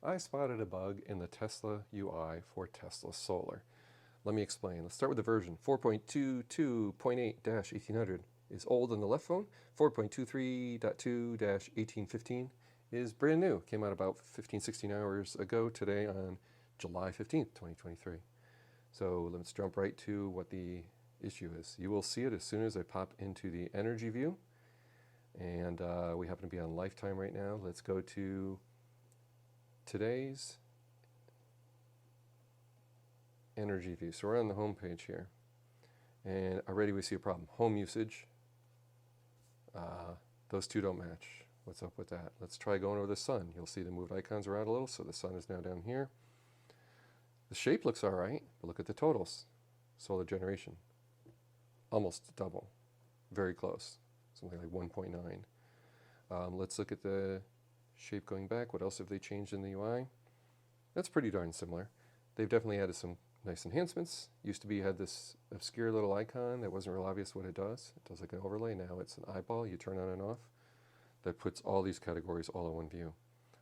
I spotted a bug in the Tesla UI for Tesla Solar. Let me explain. Let's start with the version. 4.22.8-1800 is old on the left phone. 4.23.2-1815 is brand new. Came out about 15-16 hours ago today on July 15th, 2023. So let's jump right to what the issue is. You will see it as soon as I pop into the energy view. And we happen to be on lifetime right now. Let's go to today's energy view. So we're on the home page here. And already we see a problem. Home usage. Those two don't match. What's up with that? Let's try going over the sun. You'll see the moved icons around a little. So the sun is now down here. The shape looks all right, but look at the totals. Solar generation. Almost double. Very close. Something like 1.9. Let's look at the shape going back. What else have they changed in the UI? That's pretty darn similar. They've definitely added some nice enhancements. Used to be you had this obscure little icon that wasn't real obvious what it does. It does like an overlay. Now it's an eyeball you turn on and off that puts all these categories all in one view.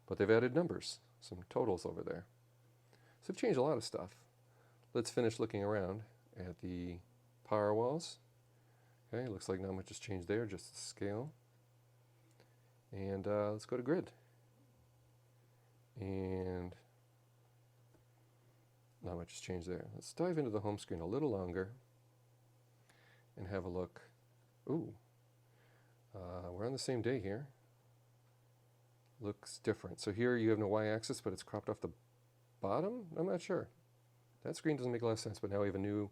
But they've added numbers, some totals over there. So they've changed a lot of stuff. Let's finish looking around at the power walls. Okay, looks like not much has changed there, just the scale. And let's go to grid. And not much has changed there. Let's dive into the home screen a little longer and have a look. Ooh, we're on the same day here. Looks different. So here you have no y-axis, but it's cropped off the bottom? I'm not sure. That screen doesn't make a lot of sense, but now we have a new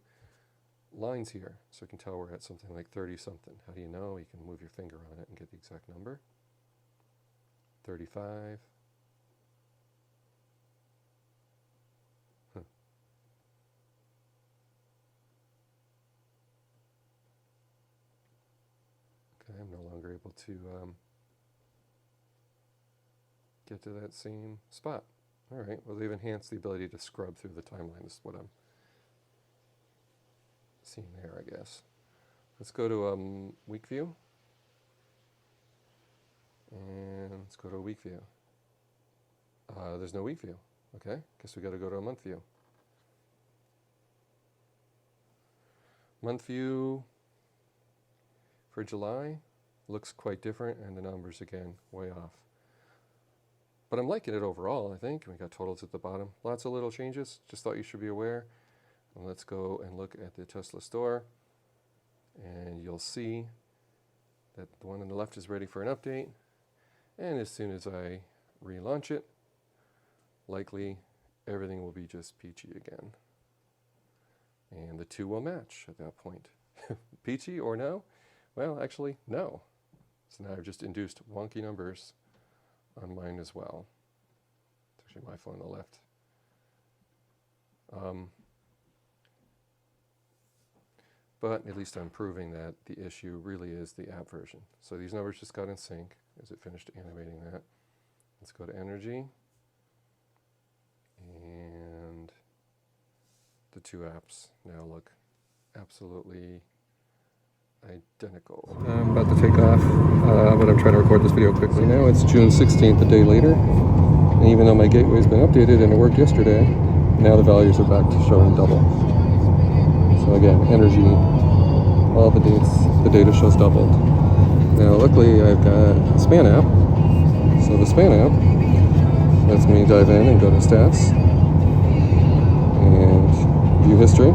lines here, so you can tell we're at something like 30-something. How do you know? You can move your finger on it and get the exact number. 35. Okay, I'm no longer able to get to that same spot. All right, well, they've enhanced the ability to scrub through the timeline. This is what I'm seeing there, I guess. Let's go to week view. And let's go to a week view. There's no week view. Okay, guess we got to go to a month view. Month view for July looks quite different, and the numbers again way off. But I'm liking it overall, I think. We got totals at the bottom. Lots of little changes. Just thought you should be aware. And let's go and look at the Tesla store. And you'll see that the one on the left is ready for an update. And as soon as I relaunch it, likely everything will be just peachy again. And the two will match at that point. Peachy or no? Well, actually, no. So now I've just induced wonky numbers on mine as well. It's actually my phone on the left. But at least I'm proving that the issue really is the app version. So these numbers just got in sync as it finished animating that. Let's go to energy. And the two apps now look absolutely identical. I'm about to take off, but I'm trying to record this video quickly now. It's June 16th, a day later. And even though my gateway's been updated and it worked yesterday, now the values are back to showing double. So again, energy, all the dates, the data shows doubled. Now luckily I've got a span app. So the span app lets me dive in and go to stats and view history.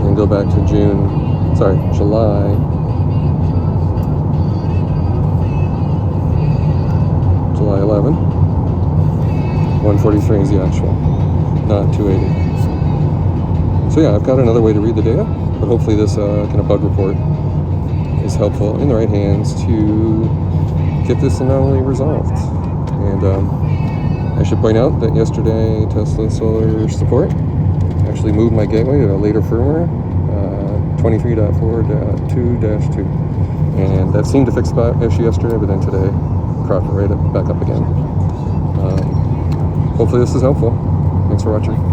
And go back to July 11. 143 is the actual, not 280. So yeah, I've got another way to read the data, but hopefully this kind of bug report is helpful in the right hands to get this anomaly resolved. And I should point out that yesterday Tesla Solar support actually moved my gateway to a later firmware, 23.4.2-2. And that seemed to fix the issue yesterday, but then today cropped it right back up again. Hopefully this is helpful. Thanks for watching.